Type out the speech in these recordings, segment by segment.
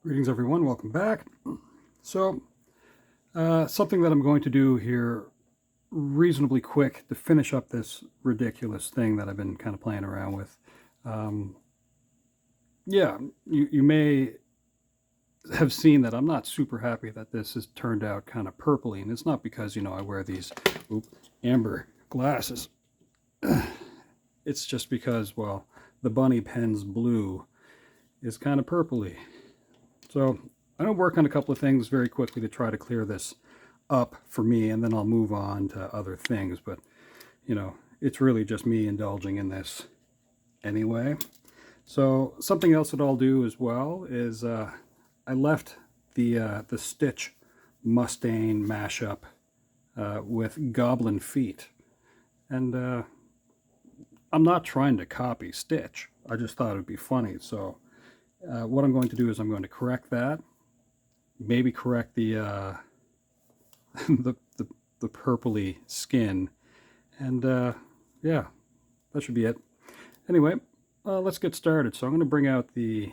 Greetings everyone, welcome back. So, something that I'm going to do here reasonably quick to finish up this ridiculous thing that I've been kind of playing around with. Yeah, you may have seen that I'm not super happy that this has turned out kind of purpley, and it's not because, you know, I wear these amber glasses. It's just because, well, the bunny pen's blue is kind of purpley. So I'm going to work on a couple of things very quickly to try to clear this up for me, and then I'll move on to other things. But, you know, it's really just me indulging in this anyway. So something else that I'll do as well is I left the Stitch Mustaine mashup with goblin feet. And I'm not trying to copy Stitch. I just thought it would be funny. So what I'm going to do is I'm going to correct that, maybe correct the the purpley skin, and yeah, that should be it. Anyway, let's get started. So I'm going to bring out the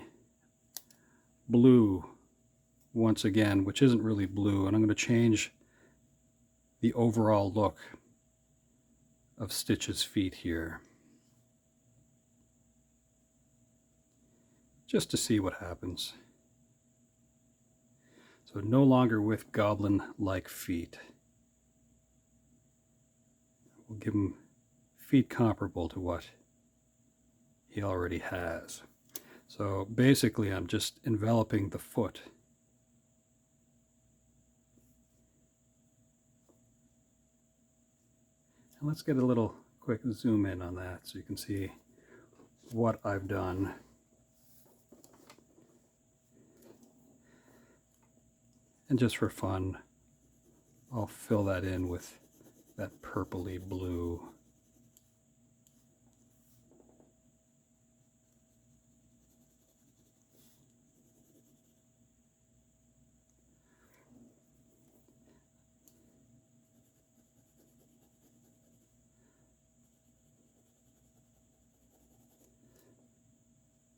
blue once again, which isn't really blue, and I'm going to change the overall look of Stitch's feet here, just to see what happens. So no longer with goblin-like feet. We'll give him feet comparable to what he already has. So basically I'm just enveloping the foot. And let's get a little quick zoom in on that so you can see what I've done. And just for fun, I'll fill that in with that purpley blue.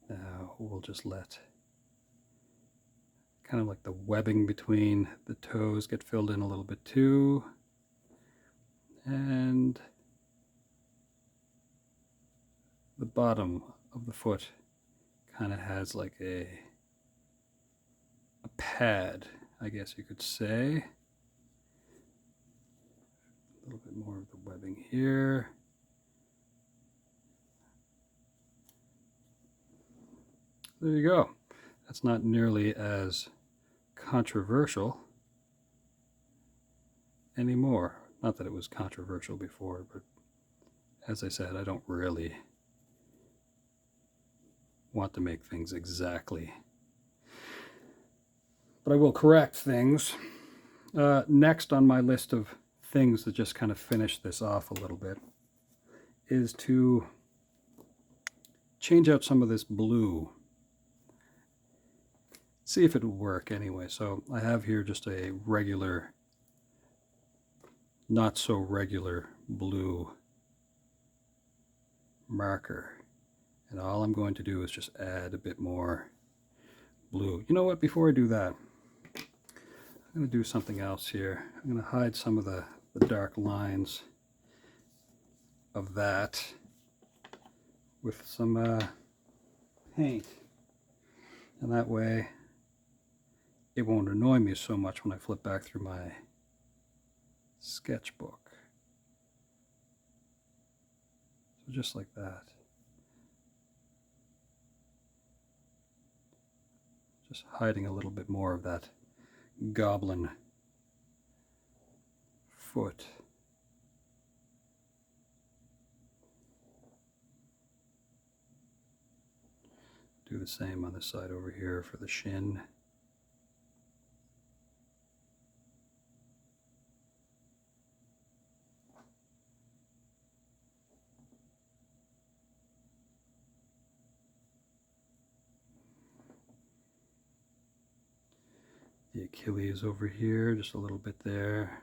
Now we'll just let kind of like the webbing between the toes get filled in a little bit too. And the bottom of the foot kind of has like a pad, I guess you could say. A little bit more of the webbing here. There you go. That's not nearly as controversial anymore. Not that it was controversial before, but as I said, I don't really want to make things exactly. But I will correct things. Next on my list of things to just kind of finish this off a little bit is to change out some of this blue. See if it will work anyway. So I have here just a regular, not so regular blue marker. And all I'm going to do is just add a bit more blue. You know what, before I do that, I'm going to do something else here. I'm going to hide some of the dark lines of that with some paint. And that way it won't annoy me so much when I flip back through my sketchbook. So just like that. Just hiding a little bit more of that goblin foot. Do the same on this side over here for the shin. The Achilles over here, just a little bit there.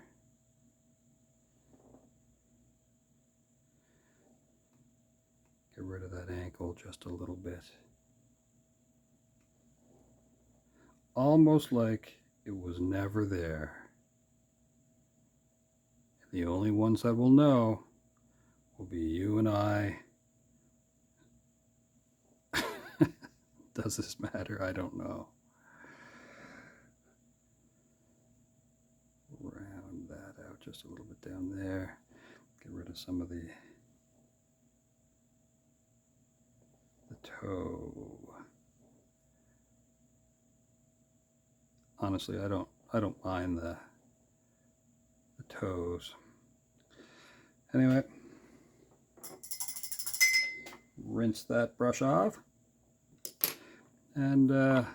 Get rid of that ankle just a little bit. almost like it was never there. The only ones that will know will be you and I. Does this matter? I don't know. Round that out just a little bit down there. Get rid of some of the toe. Honestly, I don't mind the toes. Anyway, rinse that brush off, and let's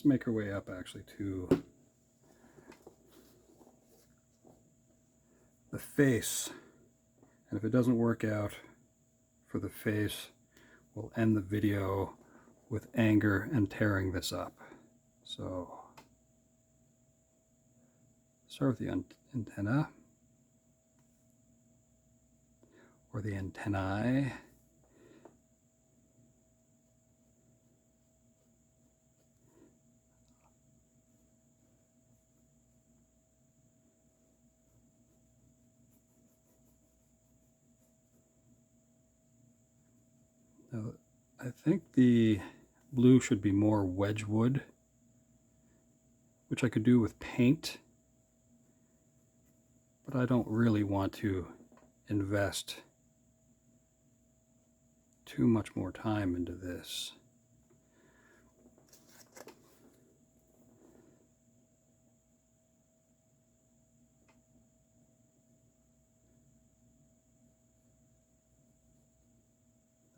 make our way up actually to the face. And if it doesn't work out for the face, we'll end the video with anger and tearing this up. So start with the antenna, or the antennae. Now, I think the blue should be more Wedgwood, which I could do with paint, but I don't really want to invest too much more time into this.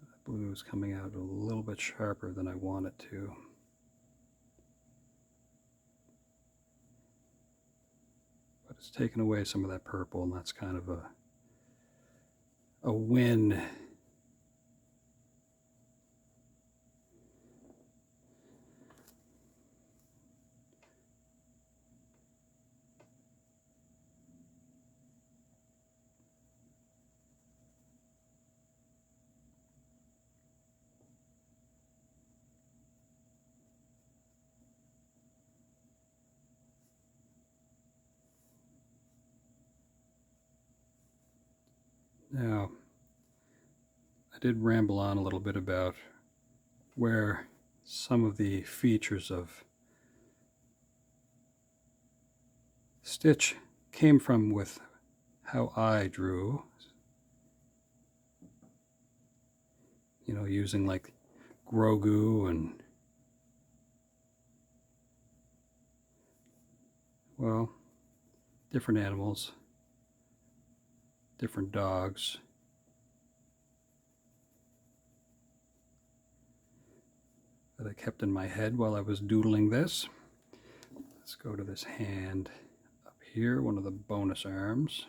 That blue is coming out a little bit sharper than I want it to. But it's taken away some of that purple, and that's kind of a win. Now, I did ramble on a little bit about where some of the features of Stitch came from with how I drew, you know, using like Grogu and, well, different animals, different dogs. That I kept in my head while I was doodling this. Let's go to this hand up here, one of the bonus arms.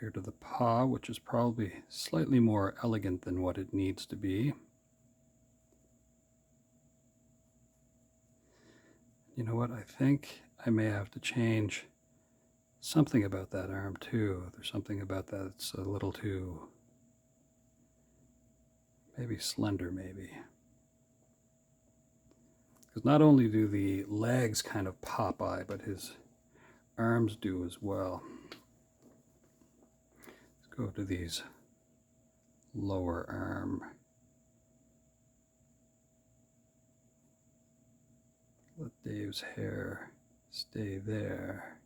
Here to the paw, which is probably slightly more elegant than what it needs to be. You know what, I think I may have to change something about that arm too. There's something about that that's a little too, maybe slender maybe. Because not only do the legs kind of pop eye, but his arms do as well. Go to these lower arm. Let Dave's hair stay there.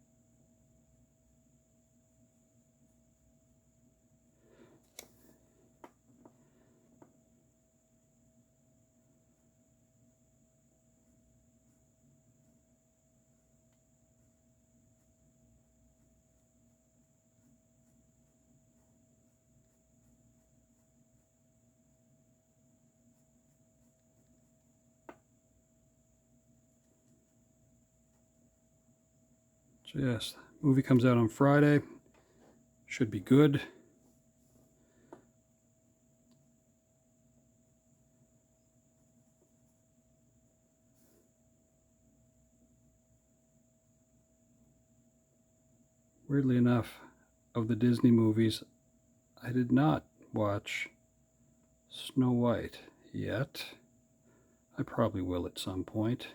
So yes, movie comes out on Friday. Should be good. Weirdly enough, of the Disney movies, I did not watch Snow White yet. I probably will at some point.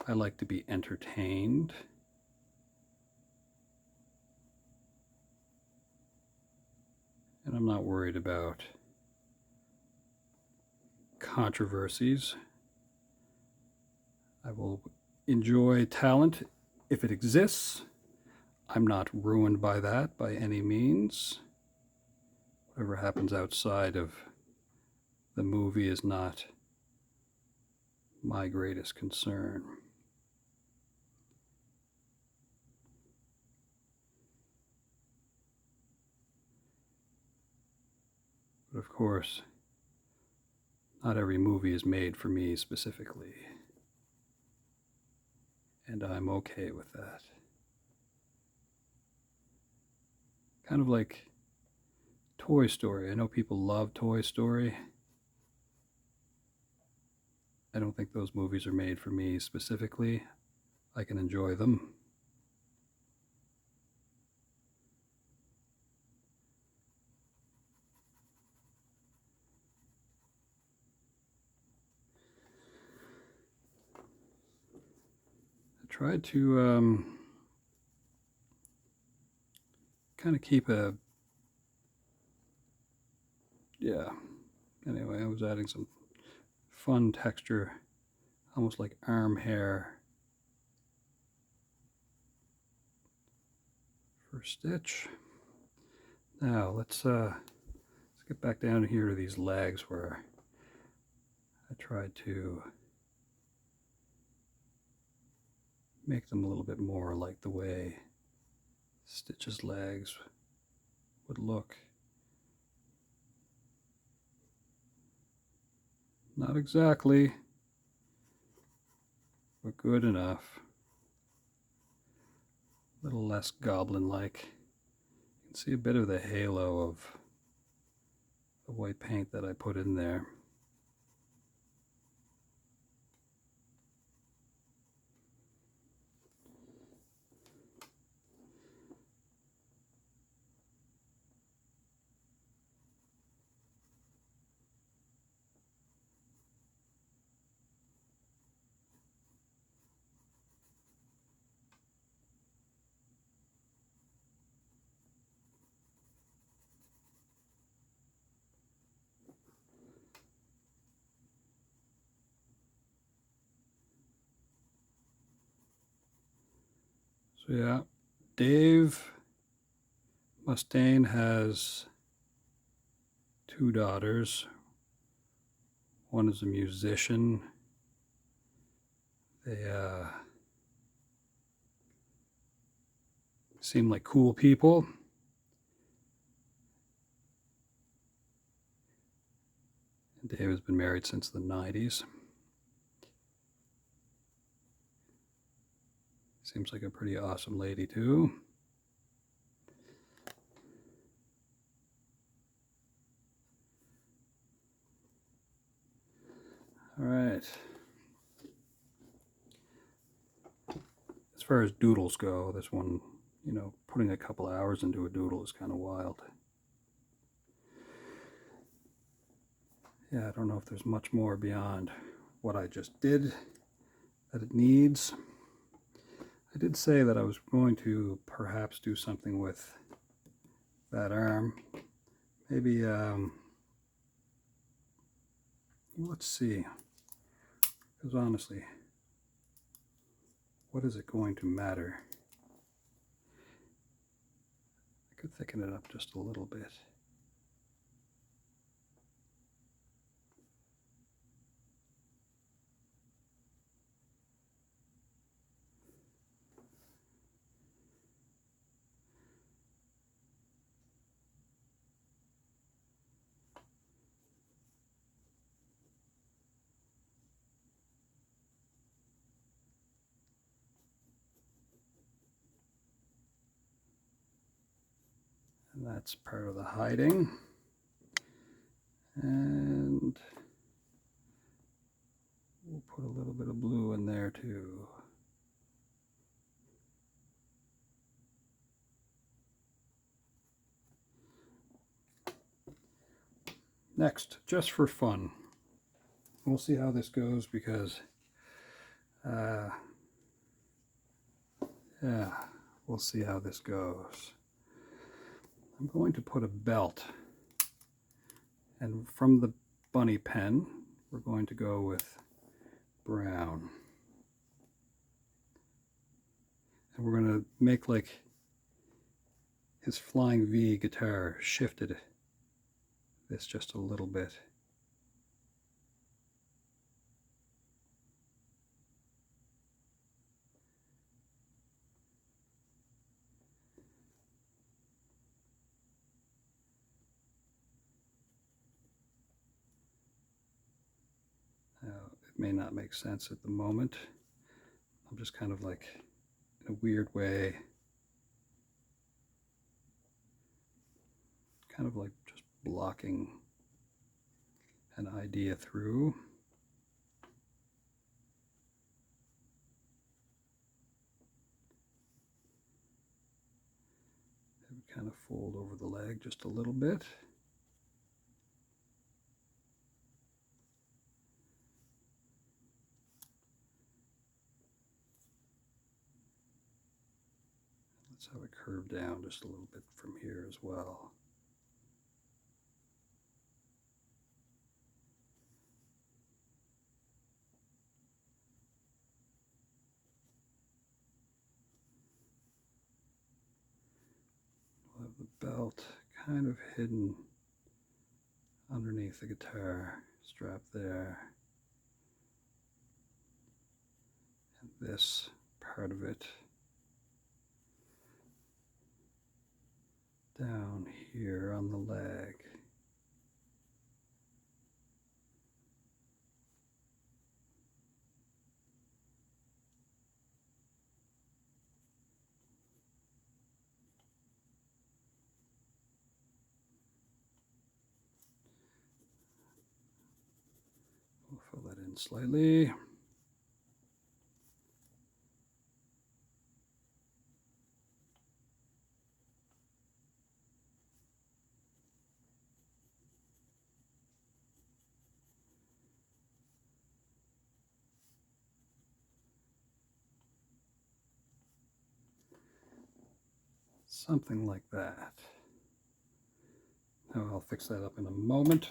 I like to be entertained. And I'm not worried about controversies. I will enjoy talent if it exists. I'm not ruined by that by any means. Whatever happens outside of the movie is not my greatest concern. But of course, not every movie is made for me specifically. And I'm okay with that. Kind of like Toy Story. I know people love Toy Story. I don't think those movies are made for me specifically. I can enjoy them. I tried to kind of keep a, yeah. Anyway, I was adding some fun texture, almost like arm hair for Stitch. Now let's get back down here to these legs where I tried to make them a little bit more like the way Stitch's legs would look. Not exactly, but good enough. A little less goblin-like. You can see a bit of the halo of the white paint that I put in there. So yeah, Dave Mustaine has 2 daughters. One is a musician. They seem like cool people. And Dave has been married since the 90s. Seems like a pretty awesome lady too. All right. As far as doodles go, this one, you know, putting a couple hours into a doodle is kind of wild. Yeah, I don't know if there's much more beyond what I just did that it needs. I did say that I was going to perhaps do something with that arm. Maybe, let's see. Because honestly, what is it going to matter? I could thicken it up just a little bit. that's part of the hiding. And we'll put a little bit of blue in there too. Next, just for fun, we'll see how this goes because, yeah, we'll see how this goes. I'm going to put a belt, and from the bunny pen, we're going to go with brown. And we're going to make like his flying V guitar shifted this just a little bit. Now, it may not make sense at the moment. I'm just kind of like, in a weird way, kind of like just blocking an idea through. It would kind of fold over the leg just a little bit. Let's have it curve down just a little bit from here as well. We'll have the belt kind of hidden underneath the guitar strap there. And this part of it down here on the leg. We'll fill that in slightly. Something like that. Now I'll fix that up in a moment.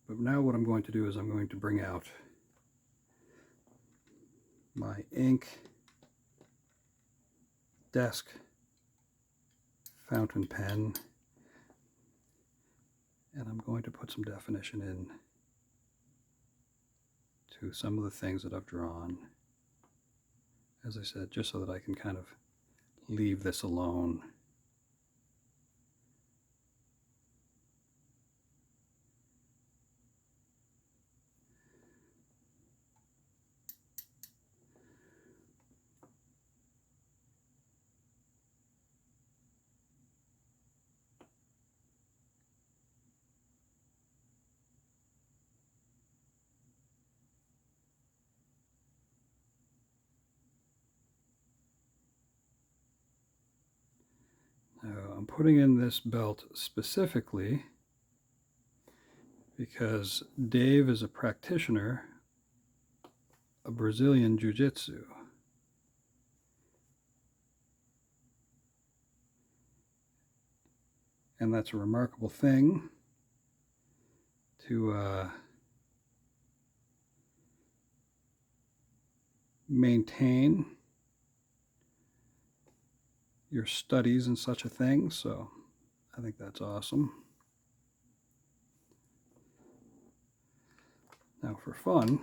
But now what I'm going to do is I'm going to bring out my ink desk fountain pen, and I'm going to put some definition in to some of the things that I've drawn. As I said, just so that I can kind of leave this alone. Now, I'm putting in this belt specifically because Dave is a practitioner of Brazilian Jujitsu. And that's a remarkable thing to maintain your studies in such a thing, so I think that's awesome. Now for fun,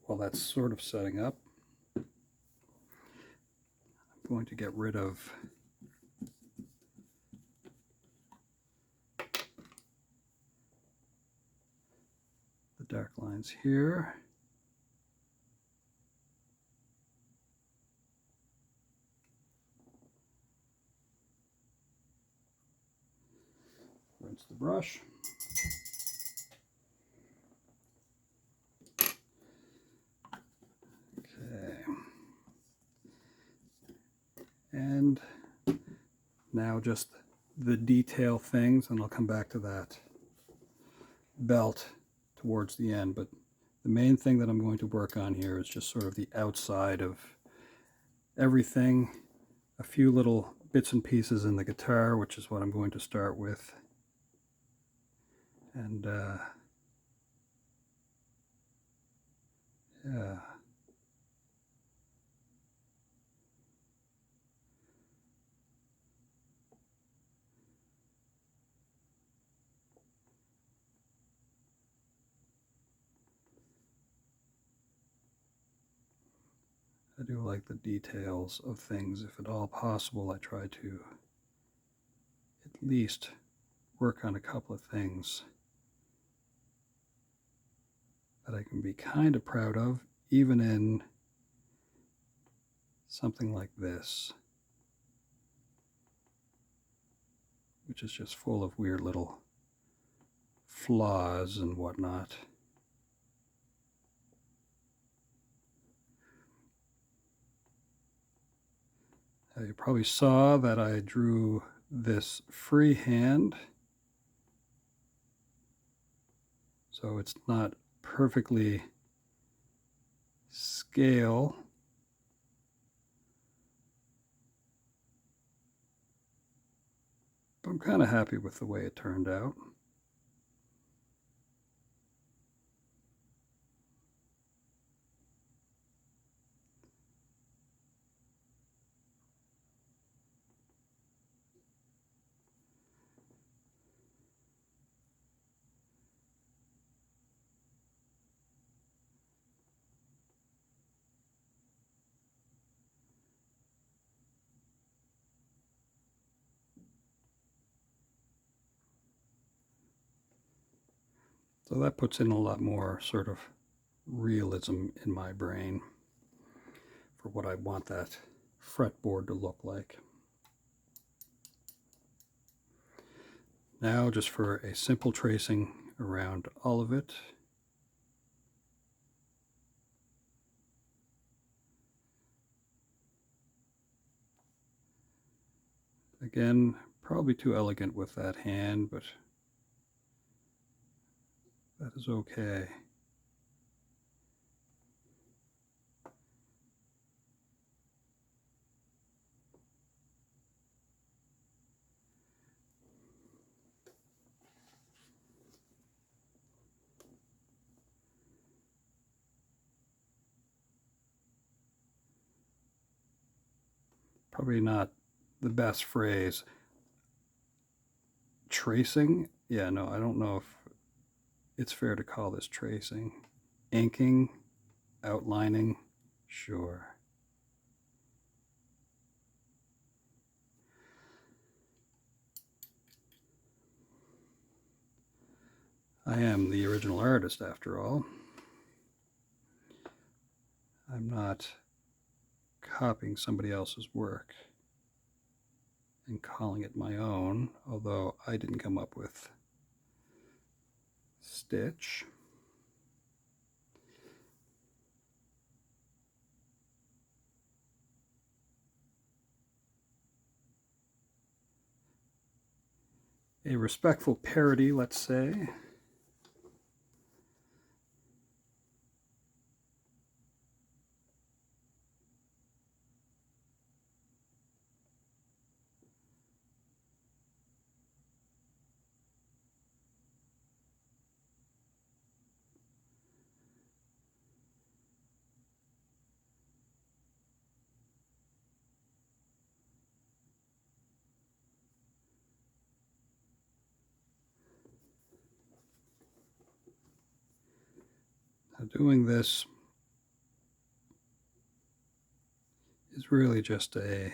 while that's sort of setting up, I'm going to get rid of the dark lines here. Rinse the brush. Okay. And now just the detail things, and I'll come back to that belt towards the end, but the main thing that I'm going to work on here is just sort of the outside of everything, a few little bits and pieces in the guitar, which is what I'm going to start with. And yeah. I do like the details of things. If at all possible, I try to at least work on a couple of things that I can be kind of proud of, even in something like this, which is just full of weird little flaws and whatnot. You probably saw that I drew this freehand, so it's not perfectly scale. But I'm kind of happy with the way it turned out. So that puts in a lot more sort of realism in my brain for what I want that fretboard to look like. Now just for a simple tracing around all of it. Again, probably too elegant with that hand, but that is okay. Probably not the best phrase. Tracing? Yeah, no, I don't know if it's fair to call this tracing. Inking, outlining, sure. I am the original artist after all. I'm not copying somebody else's work and calling it my own, although I didn't come up with Stitch. A respectful parody, let's say. Now doing this is really just a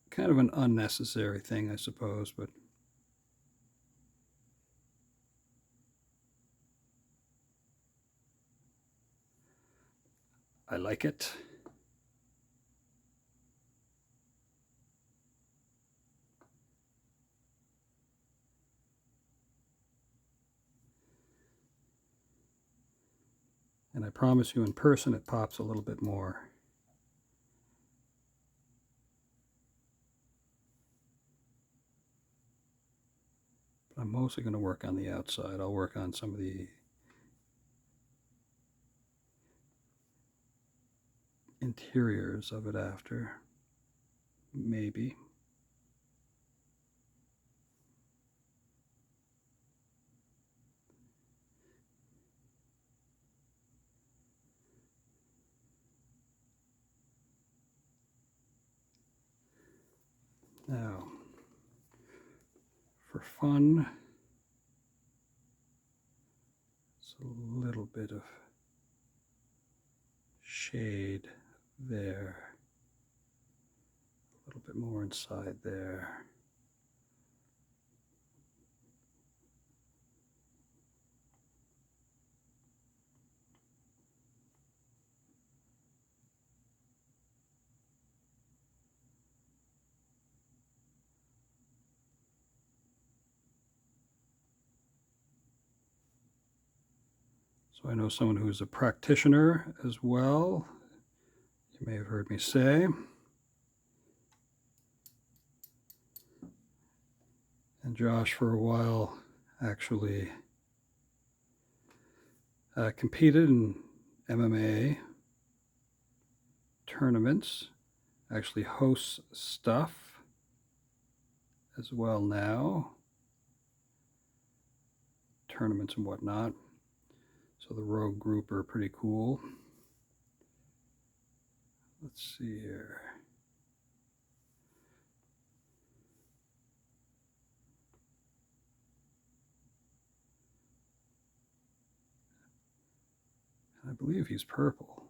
kind of an unnecessary thing, I suppose, but I like it. And I promise you in person it pops a little bit more. But I'm mostly going to work on the outside. I'll work on some of the interiors of it after, maybe. Now, for fun, it's a little bit of shade there, a little bit more inside there. So I know someone who's a practitioner as well. You may have heard me say. And Josh, for a while, actually competed in MMA tournaments, actually hosts stuff as well now, tournaments and whatnot. So the Rogue group are pretty cool. Let's see here. I believe he's purple.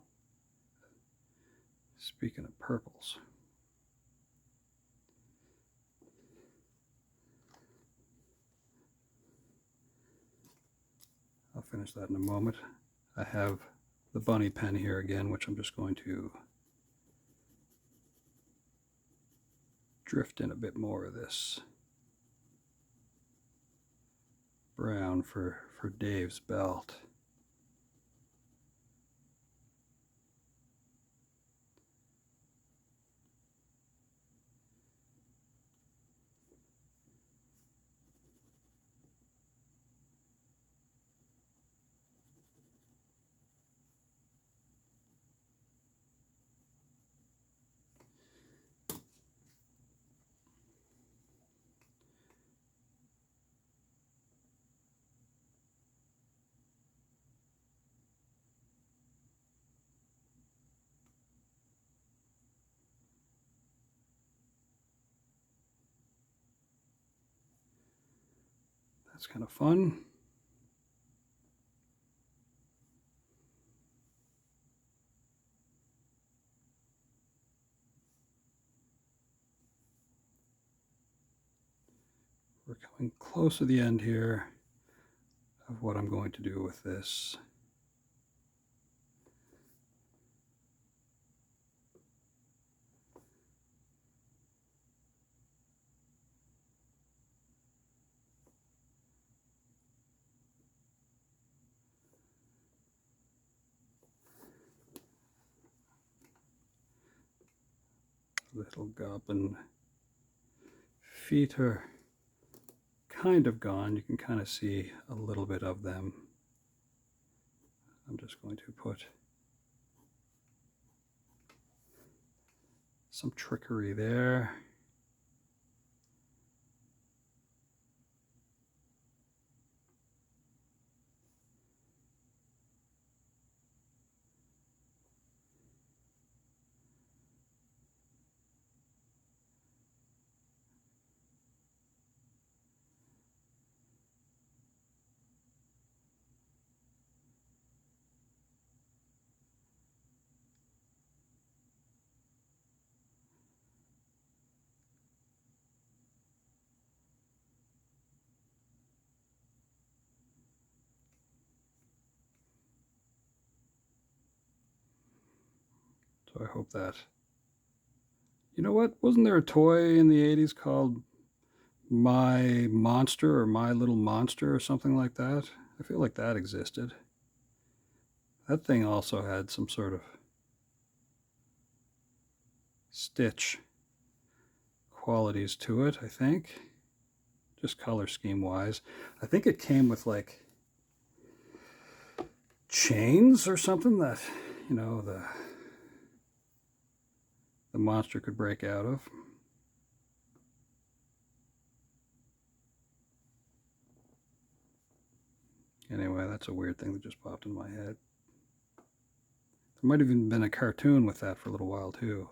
Speaking of purples. I'll finish that in a moment. I have the bunny pen here again, which I'm just going to drift in a bit more of this brown for Dave's belt. That's kind of fun. We're coming close to the end here of what I'm going to do with this. Little goblin feet are kind of gone. You can kind of see a little bit of them. I'm just going to put some trickery there. So I hope that, you know what, wasn't there a toy in the 80s called My Monster or My Little Monster or something like that? I feel like that existed. That thing also had some sort of stitch qualities to it, I think. Just color scheme wise. I think it came with like chains or something that, you know, the monster could break out of. Anyway, that's a weird thing that just popped in my head. There might have even been a cartoon with that for a little while too.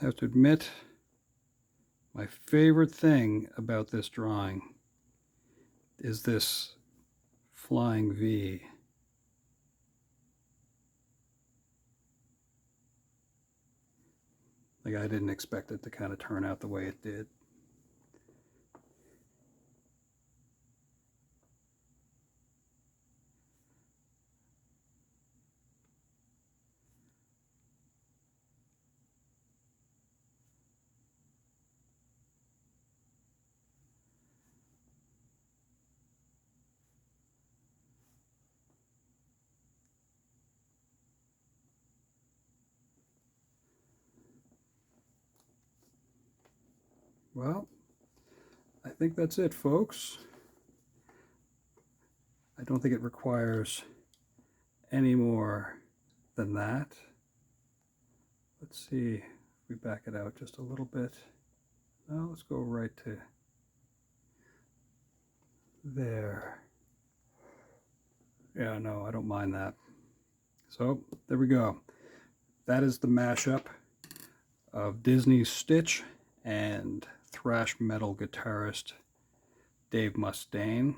I have to admit, my favorite thing about this drawing is this flying V. Like, I didn't expect it to kind of turn out the way it did. Well, I think that's it, folks. I don't think it requires any more than that. Let's see if we back it out just a little bit. Now let's go right to there. Yeah, no, I don't mind that. So there we go. That is the mashup of Disney's Stitch and thrash metal guitarist Dave Mustaine.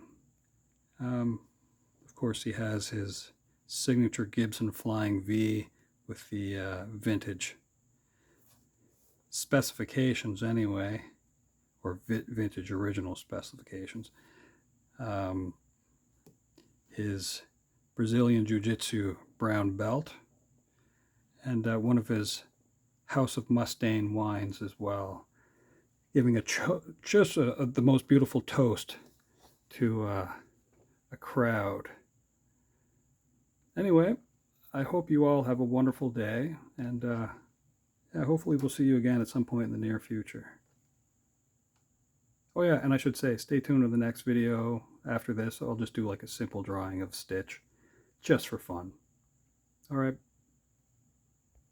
Of course, he has his signature Gibson Flying V with the vintage specifications anyway, or vintage original specifications. His Brazilian Jujitsu brown belt, and one of his House of Mustaine wines as well, giving just the most beautiful toast to a crowd. Anyway, I hope you all have a wonderful day, and yeah, hopefully we'll see you again at some point in the near future. Oh yeah, and I should say, stay tuned to the next video. After this, I'll just do like a simple drawing of Stitch, just for fun. All right.